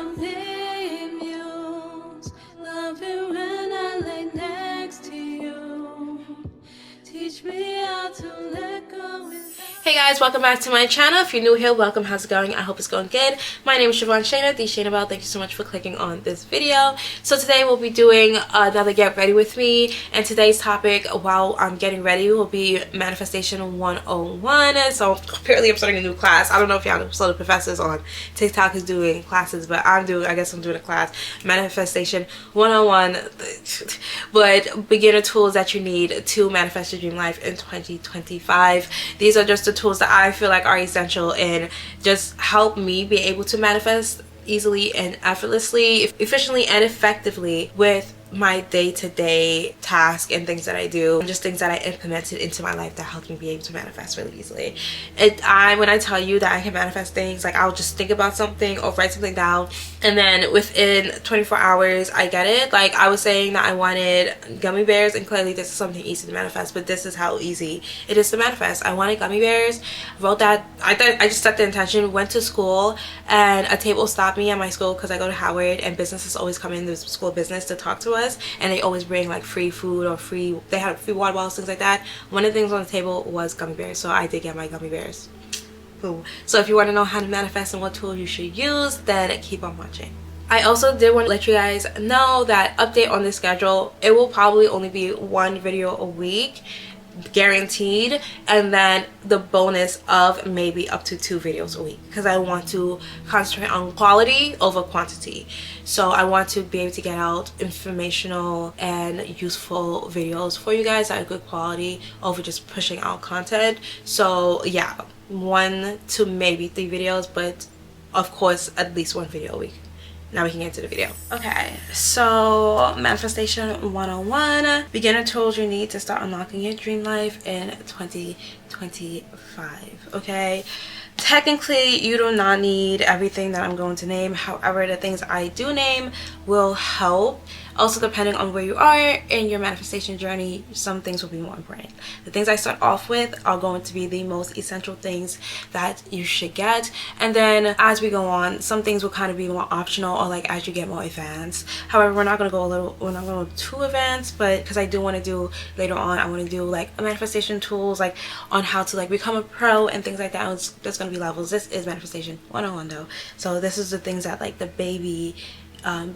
I'm being used. Love it when I lay next to you. Teach me how to let go. Hey guys, welcome back to my channel. If you're new here, welcome. How's it going? I hope it's going good. My name is Charvaun Shana, the Shana Belle. Thank you so much for clicking on this video. So today we'll be doing another get ready with me, and today's topic while I'm getting ready will be Manifestation 101. So apparently I'm starting a new class. I don't know if y'all saw the professors on TikTok is doing classes, but I guess I'm doing a class, Manifestation 101, but beginner tools that you need to manifest your dream life in 2025. These are just the tools that I feel like are essential and just help me be able to manifest easily and effortlessly, efficiently and effectively with my day-to-day task and things that I do, and just things that I implemented into my life that helped me be able to manifest really easily. When I tell you that I can manifest things, like I'll just think about something or write something down, and then within 24 hours I get it. Like I was saying that I wanted gummy bears, and clearly this is something easy to manifest, but this is how easy it is to manifest. I wanted gummy bears, wrote that, I just set the intention, went to school, and a table stopped me at my school because I go to Howard and businesses always come in the school business to talk to us, and they always bring like free food or they had free water bottles, things like that. One of the things on the table was gummy bears, so I did get my gummy bears. Boom. So if you want to know how to manifest and what tool you should use, then keep on watching. I also did want to let you guys know that update on the schedule. It will probably only be one video a week, guaranteed, and then the bonus of maybe up to 2 videos a week, because I want to concentrate on quality over quantity. So I want to be able to get out informational and useful videos for you guys that are good quality over just pushing out content. So yeah, 1 to maybe 3 videos, but of course at least 1 video a week. Now we can get into the video. Okay, so Manifestation 101, beginner tools you need to start unlocking your dream life in 2025. Okay, technically you do not need everything that I'm going to name. However, the things I do name will help. Also, depending on where you are in your manifestation journey, some things will be more important. The things I start off with are going to be the most essential things that you should get, and then as we go on, some things will kind of be more optional, or like as you get more advanced. However, we're not going to go too advanced, but because I do want to do later on, I want to do like manifestation tools, like on how to like become a pro and things like that. There's going to be levels. This is Manifestation 101 though, so this is the things that like the baby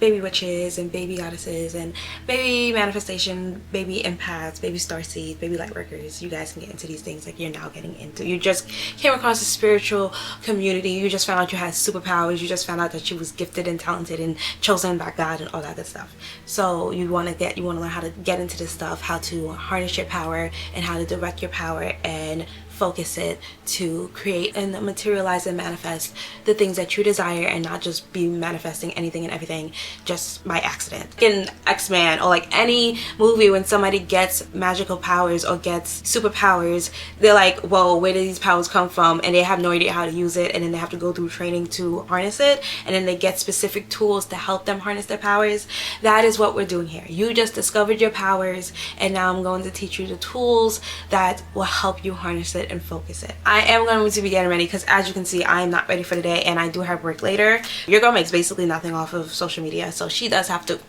witches and baby goddesses and baby manifestation, baby empaths, baby starseeds, baby light workers, you guys can get into these things like you're now getting into. You just came across a spiritual community, you just found out you had superpowers, you just found out that you was gifted and talented and chosen by God and all that good stuff. So you want to learn how to get into this stuff, how to harness your power and how to direct your power and focus it to create and materialize and manifest the things that you desire, and not just be manifesting anything and everything just by accident. In X-Men or like any movie, when somebody gets magical powers or gets superpowers, they're like, whoa, where did these powers come from? And they have no idea how to use it, and then they have to go through training to harness it, and then they get specific tools to help them harness their powers. That is what we're doing here. You just discovered your powers, and now I'm going to teach you the tools that will help you harness it and focus it. I am going to be getting ready because, as you can see, I am not ready for the day, and I do have work later. Your girl makes basically nothing off of social media, so she does have to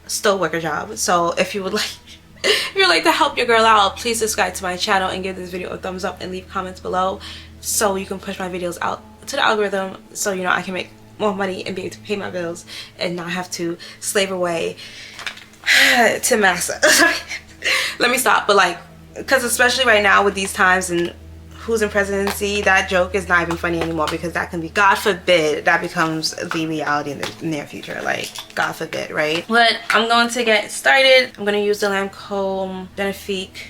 still work her job. So if you would like to help your girl out, please subscribe to my channel and give this video a thumbs up and leave comments below so you can push my videos out to the algorithm, so you know I can make more money and be able to pay my bills and not have to slave away to massa. Let me stop. But like, because especially right now with these times and who's in presidency, that joke is not even funny anymore, because that can be, God forbid, that becomes the reality in the near future. Like, God forbid, right? But I'm going to get started. I'm going to use the Lancome Benefique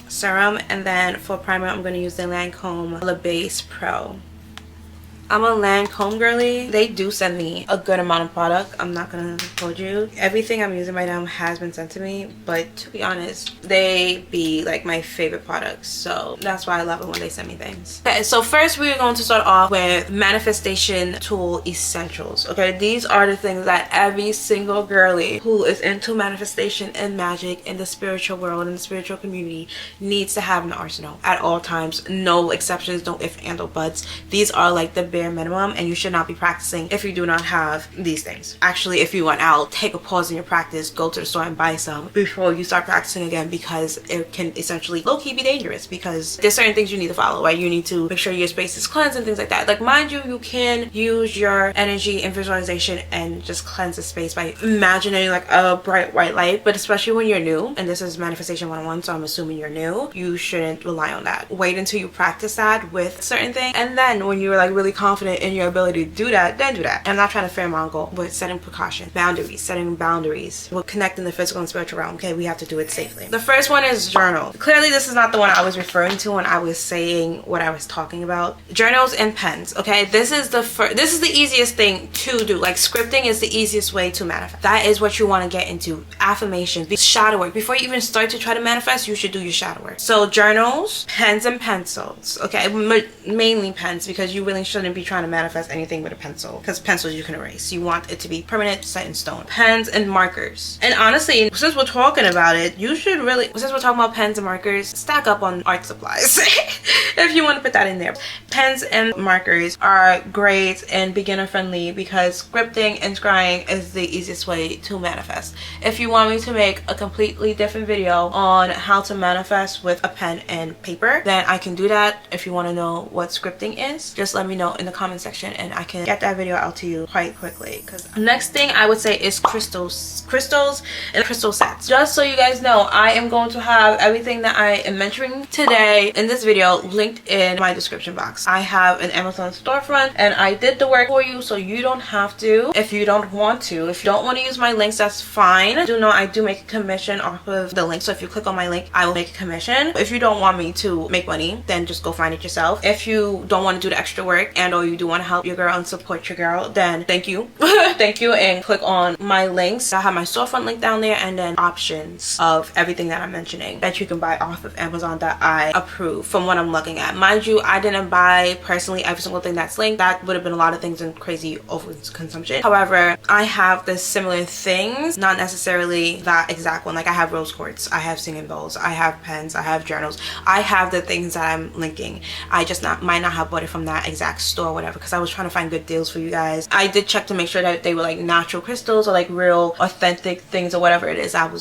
Serum, and then for primer I'm going to use the Lancome Le Base Pro. I'm a Lancome girly. They do send me a good amount of product, I'm not gonna hold you. Everything I'm using right now has been sent to me, but to be honest, they be like my favorite products, so that's why I love it when they send me things. Okay, so first we're going to start off with manifestation tool essentials. Okay, these are the things that every single girly who is into manifestation and magic in the spiritual world and the spiritual community needs to have in the arsenal at all times. No exceptions, no ifs, and or buts. These are like the bare bare minimum, and you should not be practicing if you do not have these things. Actually, if you want out, take a pause in your practice, go to the store and buy some before you start practicing again, because it can essentially low-key be dangerous, because there's certain things you need to follow, right? You need to make sure your space is cleansed and things like that. Like, mind you, you can use your energy and visualization and just cleanse the space by imagining like a bright white light, but especially when you're new, and this is Manifestation 101, so I'm assuming you're new, you shouldn't rely on that. Wait until you practice that with certain things, and then when you're like really confident in your ability to do that, then do that. And I'm not trying to fearmonger, but setting precautions, boundaries, setting boundaries will connect in the physical and spiritual realm. Okay, we have to do it safely. The first one is journal. Clearly this is not the one I was referring to when I was saying what I was talking about. Journals and pens. Okay, this is the easiest thing to do. Like, scripting is the easiest way to manifest. That is what you want to get into. Affirmations, shadow work. Before you even start to try to manifest, you should do your shadow work. So journals, pens and pencils. Okay, mainly pens, because you really shouldn't be trying to manifest anything with a pencil, because pencils you can erase. You want it to be permanent, set in stone. Pens and markers. And honestly, since we're talking about it, you should really, since we're talking about pens and markers, stack up on art supplies if you want to put that in there. Pens and markers are great and beginner friendly, because scripting and scrying is the easiest way to manifest. If you want me to make a completely different video on how to manifest with a pen and paper, then I can do that. If you want to know what scripting is, just let me know in the comment section and I can get that video out to you quite quickly. Because the next thing I would say is crystals and crystal sets. Just so you guys know, I am going to have everything that I am mentioning today in this video linked in my description box. I have an Amazon storefront and I did the work for you, so you don't have to if you don't want to. If you don't want to use my links, that's fine. Do know I do make a commission off of the link, so if you click on my link, I will make a commission. If you don't want me to make money, then just go find it yourself. If you don't want to do the extra work and or you do want to help your girl and support your girl, then thank you. Thank you, and click on my links. I have my storefront link down there, and then options of everything that I'm mentioning that you can buy off of Amazon that I approve from what I'm looking at. Mind you, I didn't buy personally every single thing that's linked. That would have been a lot of things in crazy overconsumption. However, I have the similar things, not necessarily that exact one. Like, I have rose quartz, I have singing bowls, I have pens, I have journals, I have the things that I'm linking. I just might not have bought it from that exact store or whatever, because I was trying to find good deals for you guys. I did check to make sure that they were like natural crystals or like real authentic things or whatever it is. I'm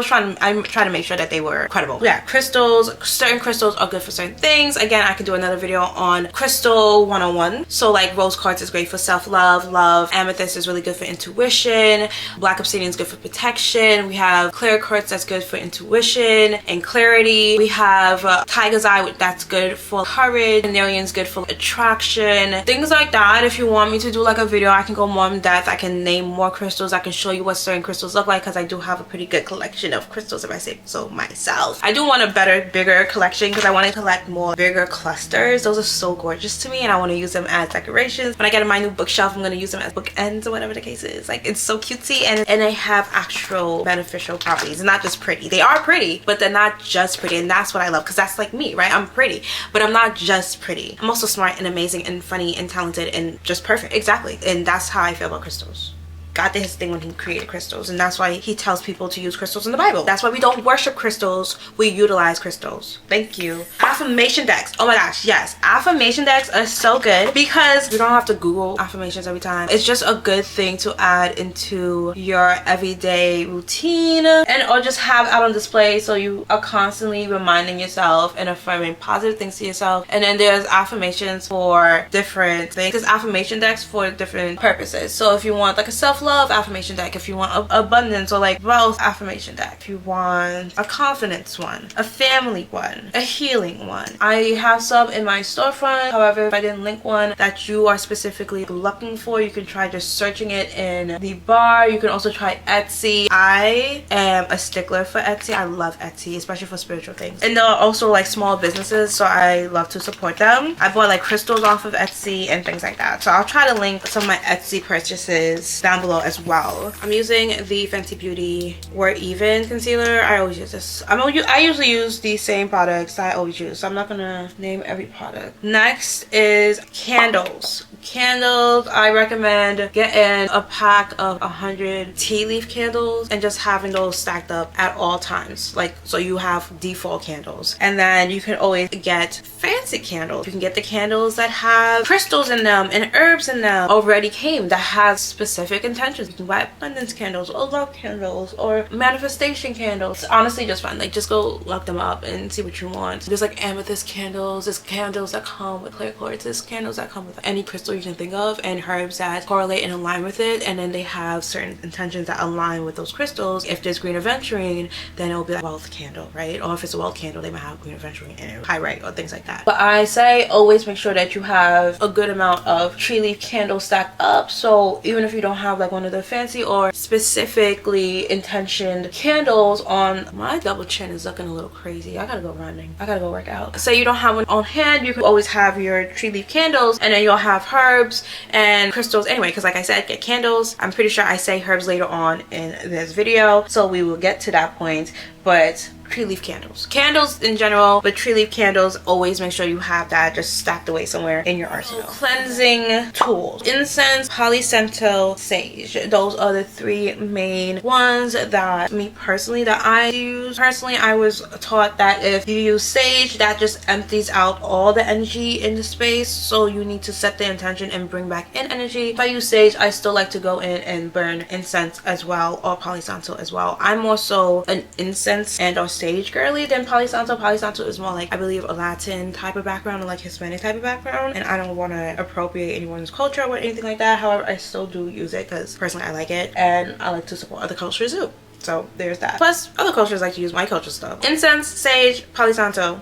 trying to make sure that they were credible. Yeah, crystals, certain crystals are good for certain things. Again, I could do another video on crystal 101. So like rose quartz is great for self-love, love. Amethyst is really good for intuition. Black obsidian is good for protection. We have clear quartz that's good for intuition and clarity. We have tiger's eye, that's good for courage. Venerian's good for attraction. Things like that. If you want me to do like a video, I can go more in depth. I can name more crystals. I can show you what certain crystals look like, because I do have a pretty good collection of crystals, if I say so myself. I do want a better, bigger collection, because I want to collect more bigger clusters. Those are so gorgeous to me, and I want to use them as decorations. When I get my new bookshelf, I'm going to use them as bookends or whatever the case is. Like, it's so cutesy, and they have actual beneficial properties, and not just pretty. They are pretty, but they're not just pretty, and that's what I love, because that's like me, right? I'm pretty, but I'm not just pretty. I'm also smart and amazing and funny and talented and just perfect. Exactly. And that's how I feel about crystals. God did his thing when he created crystals, and that's why he tells people to use crystals in the Bible. That's why we don't worship crystals, we utilize crystals. Thank you. Affirmation decks. Oh my gosh, yes. Affirmation decks are so good, because you don't have to Google affirmations every time. It's just a good thing to add into your everyday routine, and or just have out on display, so you are constantly reminding yourself and affirming positive things to yourself. And then there's affirmations for different things. There's affirmation decks for different purposes. So if you want like a self-love affirmation deck, if you want abundance or like wealth affirmation deck, if you want a confidence one, a family one, a healing one, I have some in my storefront. However, if I didn't link one that you are specifically looking for, you can try just searching it in the bar. You can also try Etsy. I am a stickler for Etsy. I love Etsy, especially for spiritual things, and there are also like small businesses, so I love to support them. I bought like crystals off of Etsy and things like that, so I'll try to link some of my Etsy purchases down below as well. I'm using the Fenty Beauty We're Even concealer. I always use this. I usually use the same products that I always use, so I'm not gonna name every product. Next is candles. Candles, I recommend getting a pack of 100 tea leaf candles and just having those stacked up at all times, like, so you have default candles. And then you can always get fancy candles. You can get the candles that have crystals in them and herbs in them already came, that has specific intentions. You can buy abundance candles or love candles or manifestation candles. It's honestly just fun. Like, just go look them up and see what you want. There's like amethyst candles, there's candles that come with clear quartz, there's candles that come with any crystal you can think of, and herbs that correlate and align with it. And then they have certain intentions that align with those crystals. If there's green aventurine, then it'll be like wealth candle, right? Or if it's a wealth candle, they might have green aventurine in it, pyrite or things like that. But I say always make sure that you have a good amount of tree leaf candles stacked up, so even if you don't have like one of the fancy or specifically intentioned candles on, my double chin is looking a little crazy. I gotta go running, I gotta go work out. Say you don't have one on hand, you can always have your tree leaf candles, and then you'll have herbs and crystals anyway, because like I said, get candles. I'm pretty sure I say herbs later on in this video, so we will get to that point. But tree leaf candles in general, but tree leaf candles, always make sure you have that just stacked away somewhere in your arsenal. Cleansing tools: incense, polyscento, sage. Those are the three main ones that me personally that I use. Personally, I was taught that if you use sage, that just empties out all the energy in the space, so you need to set the intention and bring back in energy. If I use sage, I still like to go in and burn incense as well, or polyscento as well. I'm more so an incense and or sage girly than polyscento. Polyscento is more like, I believe, a Latin type of background or like Hispanic type of background, and I don't want to appropriate anyone's culture or anything like that. However, I still do use it because personally I like it, and I like to support other cultures too. So there's that. Plus other cultures like to use my culture stuff. Incense, sage, polyscento.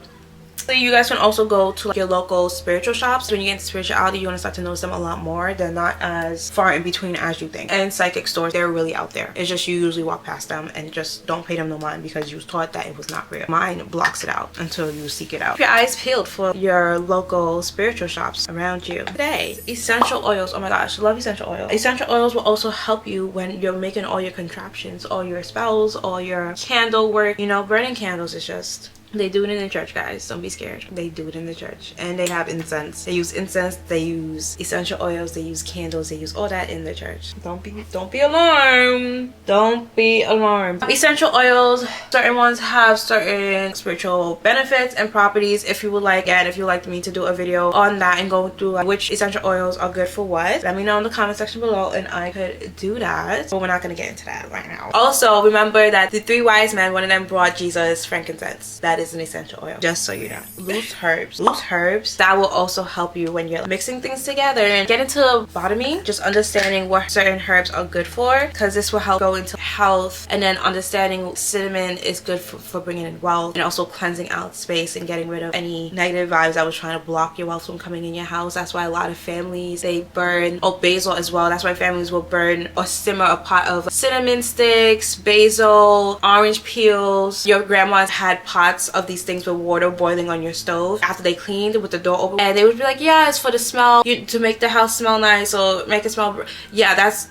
So you guys can also go to like your local spiritual shops. When you get into spirituality, you want to start to notice them a lot more. They're not as far in between as you think. And psychic stores, they're really out there. It's just you usually walk past them and just don't pay them no mind because you was taught that it was not real. Mine blocks it out until you seek it out. Keep your eyes peeled for your local spiritual shops around you. Today, essential oils. Oh my gosh, love essential oils. Essential oils will also help you when you're making all your contraptions, all your spells, all your candle work. You know, burning candles is just... They do it in the church, guys. Don't be scared. They do it in the church. And they have incense. They use incense. They use essential oils. They use candles. They use all that in the church. Don't be alarmed. Don't be alarmed. Essential oils, certain ones have certain spiritual benefits and properties. If you would like, and if you would like me to do a video on that and go through like which essential oils are good for what, let me know in the comment section below and I could do that. But we're not going to get into that right now. Also, remember that the three wise men, one of them brought Jesus frankincense. That is an essential oil, just so you know. Loose herbs, that will also help you when you're mixing things together. And get into botany, just understanding what certain herbs are good for, because this will help go into health. And then understanding cinnamon is good for bringing in wealth, and also cleansing out space and getting rid of any negative vibes that was trying to block your wealth from coming in your house. That's why a lot of families, they burn, or basil as well, that's why families will burn or simmer a pot of cinnamon sticks, basil, orange peels. Your grandmas had pots of these things with water boiling on your stove after they cleaned with the door open, and they would be like, yeah, it's for the smell, to make the house smell nice or make it smell. Yeah, that's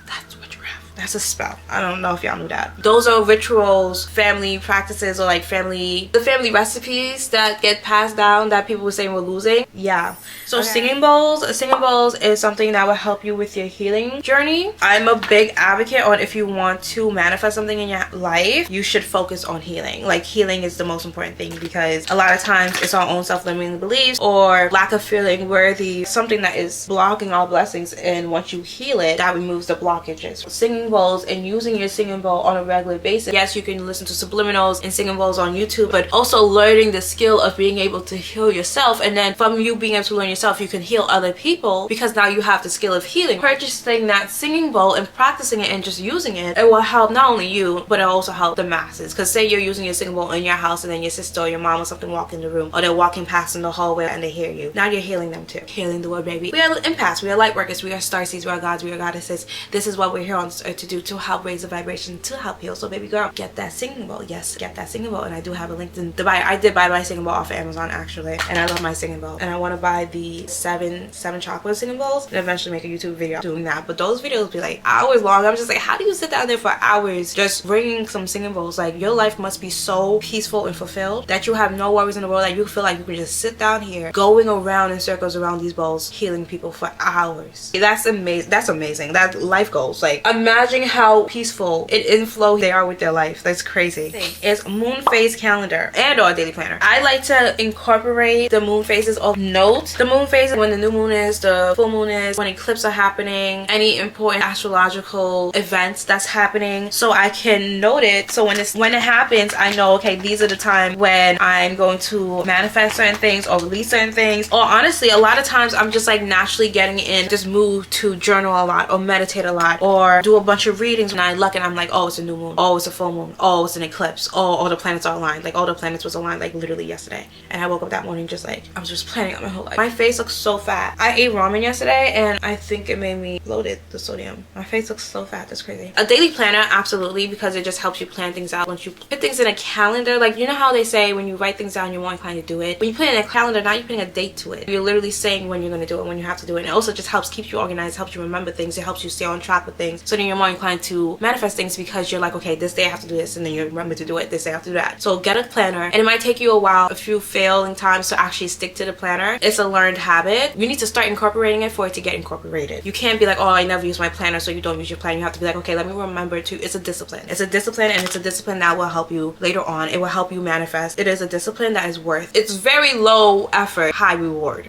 That's a spell. I don't know if y'all knew that. Those are rituals, family practices, or like the family recipes that get passed down that people were saying we're losing. Yeah. So okay. Singing bowls is something that will help you with your healing journey. I'm a big advocate on if you want to manifest something in your life, you should focus on healing. Like, healing is the most important thing, because a lot of times it's our own self-limiting beliefs or lack of feeling worthy, something that is blocking our blessings, and once you heal it, that removes the blockages. Singing bowls and using your singing bowl on a regular basis. Yes, you can listen to subliminals and singing bowls on YouTube, but also learning the skill of being able to heal yourself, and then from you being able to learn yourself, you can heal other people, because now you have the skill of healing. Purchasing that singing bowl and practicing it and just using it, it will help not only you, but it will also help the masses. Because say you're using your singing bowl in your house, and then your sister or your mom or something walk in the room, or they're walking past in the hallway and they hear you. Now you're healing them too. Healing the world, baby. We are empaths, we are light workers, we are starseeds, we are gods, we are goddesses. This is what we're here on this earth it to do to help raise the vibration, to help heal. So baby girl, get that singing bowl. Yes, get that singing bowl. And I do have a link in the bio. I did buy my singing bowl off of Amazon actually, and I love my singing bowl. And I want to buy the seven chocolate singing bowls and eventually make a YouTube video doing that. But those videos be like hours long. I'm just like, how do you sit down there for hours just bringing some singing bowls? Like, your life must be so peaceful and fulfilled that you have no worries in the world, that you feel like you can just sit down here going around in circles around these bowls, healing people for hours. That's amazing. That's amazing. That life goals. Like, imagine how peaceful and in flow they are with their life. That's crazy. It's moon phase calendar and or daily planner. I like to incorporate the moon phases or note the moon phases when the new moon is, the full moon is, when eclipses are happening, any important astrological events that's happening, so I can note it. So when it happens, I know, okay, these are the time when I'm going to manifest certain things or release certain things. Or honestly, a lot of times I'm just like naturally getting in this mood to journal a lot or meditate a lot or do a bunch of readings when I look and I'm like, oh, it's a new moon, oh, it's a full moon, oh, it's an eclipse, oh, all the planets are aligned. Like, all the planets was aligned like literally yesterday, and I woke up that morning just like I was just planning out my whole life. My face looks so fat. I ate ramen yesterday and I think it made me bloated, the sodium. My face looks so fat. That's crazy. A daily planner, absolutely, because it just helps you plan things out. Once you put things in a calendar, like, you know how they say when you write things down you're more inclined to do it. When you put it in a calendar, now you're putting a date to it. You're literally saying when you're going to do it, when you have to do it. And it also just helps keep you organized, helps you remember things, it helps you stay on track with things, so then you're more inclined to manifest things because you're like, okay, this day I have to do this, and then you remember to do it, this day I have to do that. So get a planner, and it might take you a while, a few failing times to actually stick to the planner. It's a learned habit. You need to start incorporating it for it to get incorporated. You can't be like, oh, I never use my planner, so you don't use your plan. You have to be like, okay, let me remember to. It's a discipline. It's a discipline, and it's a discipline that will help you later on. It will help you manifest. It is a discipline that is worth. It's very low effort, high reward.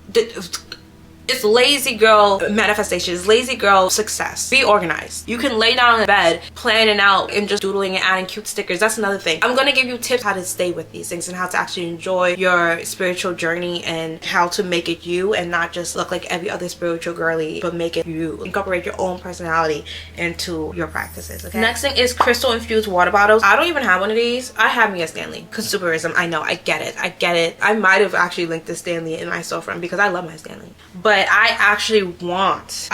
It's lazy girl manifestation. It's lazy girl success. Be organized. You can lay down in bed planning out and just doodling and adding cute stickers. That's another thing. I'm gonna give you tips how to stay with these things and how to actually enjoy your spiritual journey and how to make it you and not just look like every other spiritual girly, but make it you. Incorporate your own personality into your practices, okay? Next thing is crystal infused water bottles. I don't even have one of these. I have me a Stanley. Consumerism. I know. I get it. I get it. I might have actually linked this Stanley in my storefront because I love my Stanley. But I actually want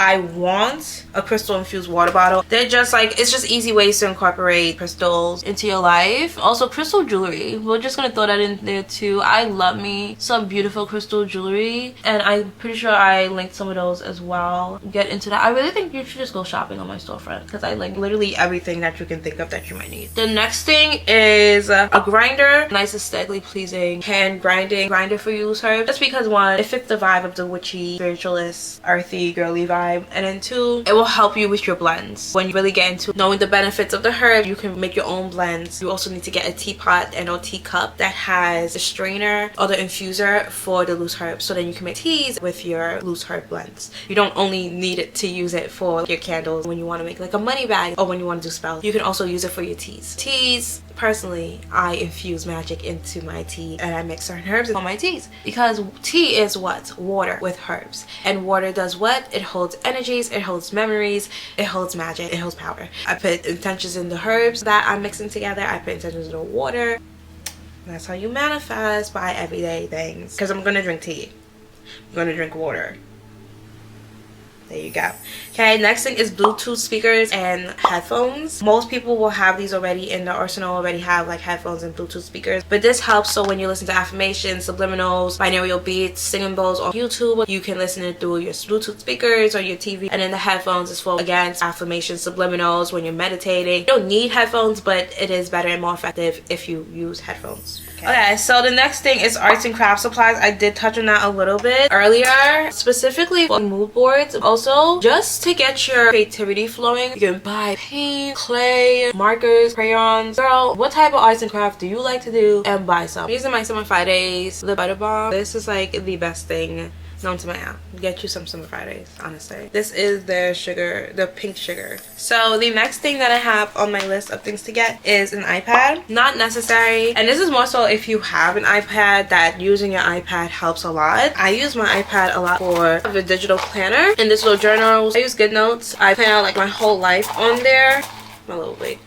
a crystal infused water bottle. They're just like, it's just easy ways to incorporate crystals into your life. Also crystal jewelry, we're just gonna throw that in there too. I love me some beautiful crystal jewelry, and I'm pretty sure I linked some of those as well. Get into that. I really think you should just go shopping on my storefront because I like literally everything that you can think of that you might need. The next thing is a grinder. Nice aesthetically pleasing hand grinding grinder for you, loose herbs. Just because one, it fits the vibe of the witchy spiritualist earthy girly vibe, and then two, it will help you with your blends. When you really get into knowing the benefits of the herb, you can make your own blends. You also need to get a teapot and or teacup that has a strainer or the infuser for the loose herbs, so then you can make teas with your loose herb blends. You don't only need it to use it for your candles when you want to make like a money bag or when you want to do spells. You can also use it for your teas. Personally, I infuse magic into my tea and I mix certain herbs on my teas because tea is what? Water with herbs. And water does what? It holds energies, it holds memories, it holds magic, it holds power. I put intentions in the herbs that I'm mixing together. I put intentions in the water. That's how you manifest, by everyday things. Because I'm gonna drink tea. I'm gonna drink water. There you go. Okay, next thing is Bluetooth speakers and headphones. Most people will have these already in the arsenal, already have like headphones and Bluetooth speakers. But this helps so when you listen to affirmations, subliminals, binaural beats, singing bowls on YouTube, you can listen it through your Bluetooth speakers or your TV. And then the headphones is for, again, affirmations, subliminals, when you're meditating. You don't need headphones, but it is better and more effective if you use headphones. Okay, so the next thing is arts and craft supplies. I did touch on that a little bit earlier, specifically for mood boards. Also, just to get your creativity flowing, you can buy paint, clay, markers, crayons. Girl, what type of arts and craft do you like to do? And buy some. I'm using my Summer Fridays lip butter balm. This is like the best thing known to man. Get you some Summer Fridays, honestly. This is the sugar, the pink sugar. So the next thing that I have on my list of things to get is an iPad. Not necessary, and this is more so if you have an iPad, that using your iPad helps a lot. I use my iPad a lot for the digital planner and digital journals. I use GoodNotes. I plan out like my whole life on there. My little wig.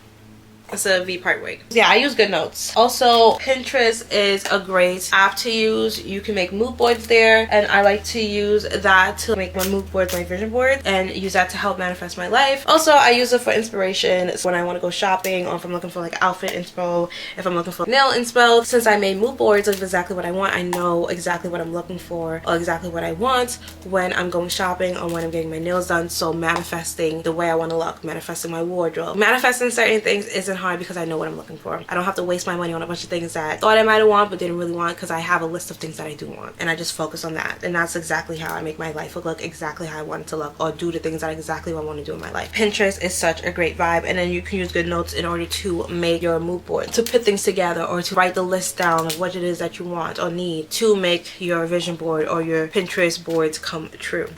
It's a V-part wig. Yeah, I use GoodNotes. Also, Pinterest is a great app to use. You can make mood boards there, and I like to use that to make my mood boards, my vision board, and use that to help manifest my life. Also, I use it for inspiration when I want to go shopping, or if I'm looking for like outfit inspo, if I'm looking for nail inspo. Since I made mood boards of exactly what I want, I know exactly what I'm looking for or exactly what I want when I'm going shopping or when I'm getting my nails done. So manifesting the way I want to look, manifesting my wardrobe, manifesting certain things isn't hard because I know what I'm looking for. I don't have to waste my money on a bunch of things that I thought I might have want but didn't really want, because I have a list of things that I do want, and I just focus on that. And that's exactly how I make my life look exactly how I want it to look, or do the things that exactly what I want to do in my life. Pinterest is such a great vibe, and then you can use GoodNotes in order to make your mood board, to put things together, or to write the list down of what it is that you want or need to make your vision board or your Pinterest boards come true.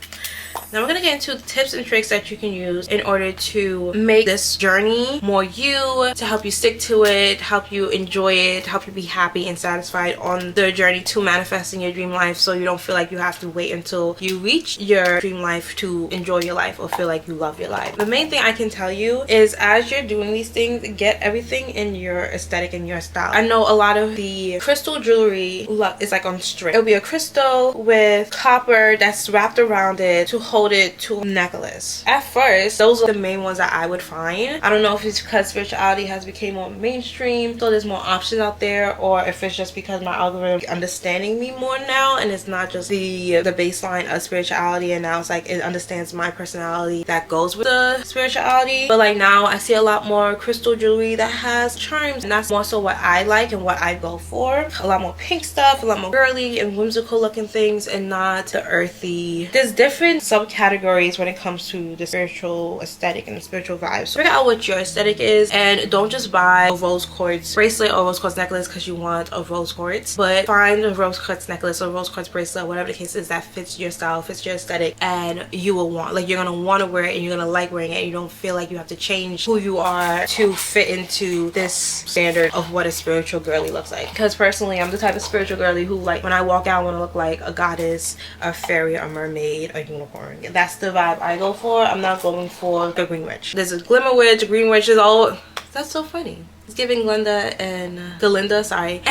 Now we're going to get into tips and tricks that you can use in order to make this journey more you, to help you stick to it, help you enjoy it, help you be happy and satisfied on the journey to manifesting your dream life, so you don't feel like you have to wait until you reach your dream life to enjoy your life or feel like you love your life. The main thing I can tell you is, as you're doing these things, get everything in your aesthetic and your style. I know a lot of the crystal jewelry is like on string. It'll be a crystal with copper that's wrapped around it to hold it to a necklace. At first, those are the main ones that I would find. I don't know if it's because spirituality has become more mainstream, so there's more options out there, or if it's just because my algorithm is understanding me more now, and it's not just the baseline of spirituality, and now it's like it understands my personality that goes with the spirituality. But like now I see a lot more crystal jewelry that has charms, and that's more so what I like and what I go for. A lot more pink stuff, a lot more girly and whimsical looking things, and not the earthy. There's different subcategories when it comes to the spiritual aesthetic and the spiritual vibes. So figure out what your aesthetic is, and don't just buy a rose quartz bracelet or rose quartz necklace because you want a rose quartz, but find a rose quartz necklace or rose quartz bracelet, whatever the case is, that fits your style, fits your aesthetic, and you will want, like, you're gonna want to wear it and you're gonna like wearing it, and you don't feel like you have to change who you are to fit into this standard of what a spiritual girly looks like. Because personally, I'm the type of spiritual girly who, like, when I walk out, I want to look like a goddess, a fairy, a mermaid, a unicorn. That's the vibe I go for. I'm not going for a green witch. There's a glimmer witch, a green witch is all. That's so funny. It's giving Glenda and Galinda, sorry.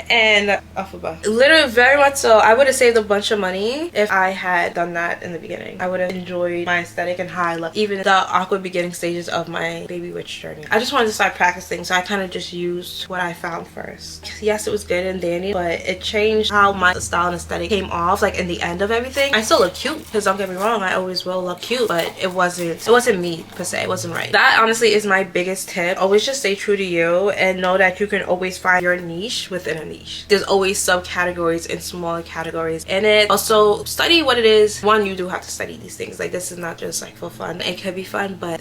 And Alphaba. Literally, very much so. I would have saved a bunch of money if I had done that in the beginning. I would have enjoyed my aesthetic and how I look, even the awkward beginning stages of my baby witch journey. I just wanted to start practicing, so I kind of just used what I found first. Yes, it was good and dandy, but it changed how my style and aesthetic came off, like in the end of everything. I still look cute, because don't get me wrong, I always will look cute, but it wasn't me per se. It wasn't right. That honestly is my biggest tip. Always just stay true to you, and know that you can always find your niche within a niche. There's always subcategories and smaller categories in it. Also, study what it is. One, you do have to study these things. Like, this is not just like for fun. It could be fun, but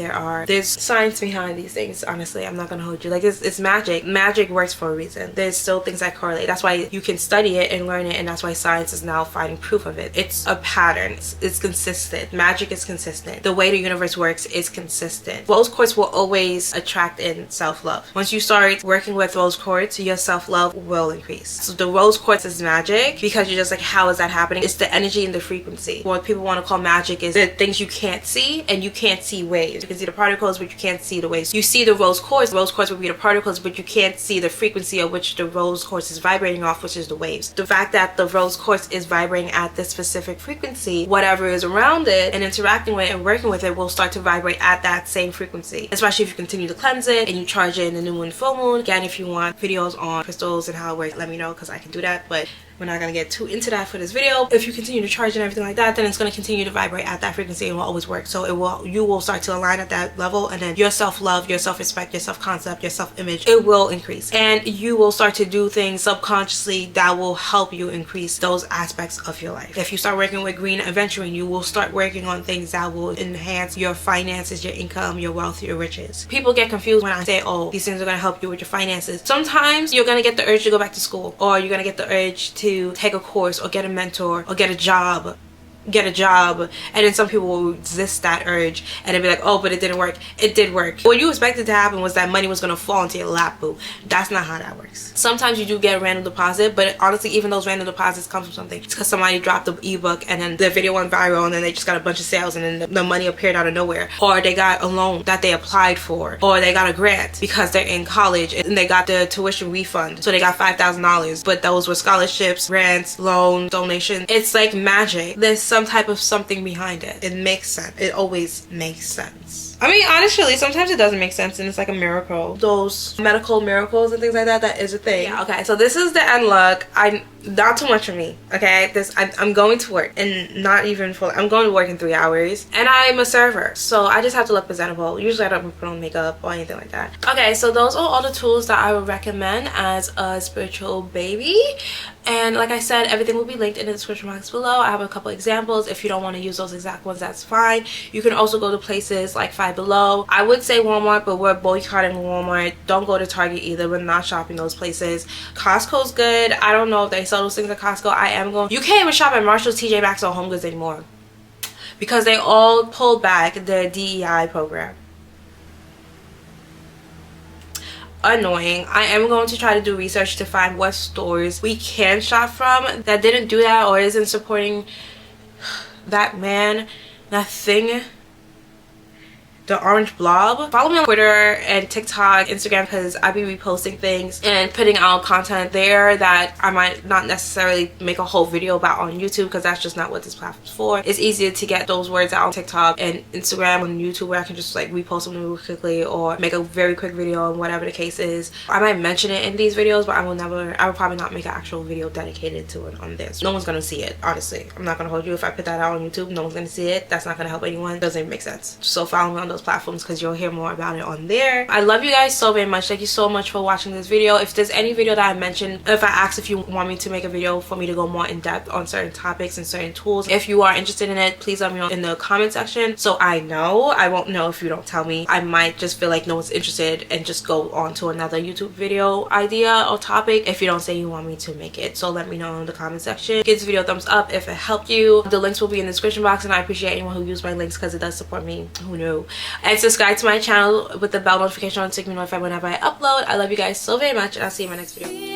there's science behind these things. Honestly, I'm not gonna hold you. Like, it's magic. Magic works for a reason. There's still things that correlate. That's why you can study it and learn it, and that's why science is now finding proof of it. It's a pattern. It's consistent. Magic is consistent. The way the universe works is consistent. Rose quartz will always attract in self-love. Once you start working with rose quartz, your self-love will increase. So the rose quartz is magic, because you're just like, how is that happening? It's the energy and the frequency. What people want to call magic is the things you can't see, and you can't see waves. You can see the particles, but you can't see the waves. You see the rose quartz. Rose quartz will be the particles, but you can't see the frequency of which the rose quartz is vibrating off, which is the waves. The fact that the rose quartz is vibrating at this specific frequency, whatever is around it and interacting with it and working with it will start to vibrate at that same frequency. Especially if you continue to cleanse it and you charge it in the new moon, full moon. Again, if you want videos on crystals and how it works, let me know, because I can do that, but we're not going to get too into that for this video. If you continue to charge and everything like that, then it's going to continue to vibrate at that frequency and will always work. So you will start to align at that level, and then your self-love, your self-respect, your self-concept, your self-image, it will increase, and you will start to do things subconsciously that will help you increase those aspects of your life. If you start working with green adventuring, you will start working on things that will enhance your finances, your income, your wealth, your riches. People get confused when I say, oh, these things are going to help you with your finances. Sometimes you're going to get the urge to go back to school, or you're going to get the urge to take a course or get a mentor or get a job. get a job, and then some people will resist that urge and they'll be like, oh, but it didn't work. It did work. What you expected to happen was that money was gonna fall into your lap, boo. That's not how that works. Sometimes you do get a random deposit, but honestly, even those random deposits come from something. It's because somebody dropped the ebook and then the video went viral and then they just got a bunch of sales and then the money appeared out of nowhere, or they got a loan that they applied for, or they got a grant because they're in college and they got the tuition refund, so they got $5,000, but those were scholarships, grants, loans, donations. It's like magic. There's some type of something behind it. It makes sense. It always makes sense. I mean, honestly, sometimes it doesn't make sense and it's like a miracle. Those medical miracles and things like that, that is a thing. Yeah, okay, so this is the end look. Not too much for me, okay? I'm going to work, and not even full. I'm going to work in 3 hours, and I'm a server, so I just have to look presentable. Usually I don't put on makeup or anything like that. Okay, so those are all the tools that I would recommend as a spiritual baby. And like I said, everything will be linked in the description box below. I have a couple examples. If you don't want to use those exact ones, that's fine. You can also go to places like Five Below. I would say Walmart, but we're boycotting Walmart. Don't go to Target either. We're not shopping those places. Costco's good. I don't know if they sell those things at Costco. I am going. You can't even shop at Marshall's, TJ Maxx, or Home Goods anymore because they all pulled back their DEI program. Annoying. I am going to try to do research to find what stores we can shop from that didn't do that or isn't supporting that man, that thing, the orange blob. Follow me on Twitter and TikTok, Instagram, because I be reposting things and putting out content there that I might not necessarily make a whole video about on YouTube, because that's just not what this platform's for. It's easier to get those words out on TikTok and Instagram and YouTube, where I can just like repost them real quickly or make a very quick video on whatever the case is. I might mention it in these videos, but I will probably not make an actual video dedicated to it on this. No one's gonna see it, honestly. I'm not gonna hold you. If I put that out on YouTube, no one's gonna see it. That's not gonna help anyone. Doesn't even make sense. So follow me on those platforms because you'll hear more about it on there. I love you guys so very much. Thank you so much for watching this video. If there's any video that I mentioned, if I asked if you want me to make a video for me to go more in depth on certain topics and certain tools, if you are interested in it, please let me know in the comment section so I know. I won't know if you don't tell me. I might just feel like no one's interested and just go on to another YouTube video idea or topic if you don't say you want me to make it. So let me know in the comment section. Give this video a thumbs up if it helped you. The links will be in the description box, and I appreciate anyone who used my links because it does support me. Who knew? And subscribe to my channel with the bell notification on to keep me notified whenever I upload. I love you guys so very much, and I'll see you in my next video.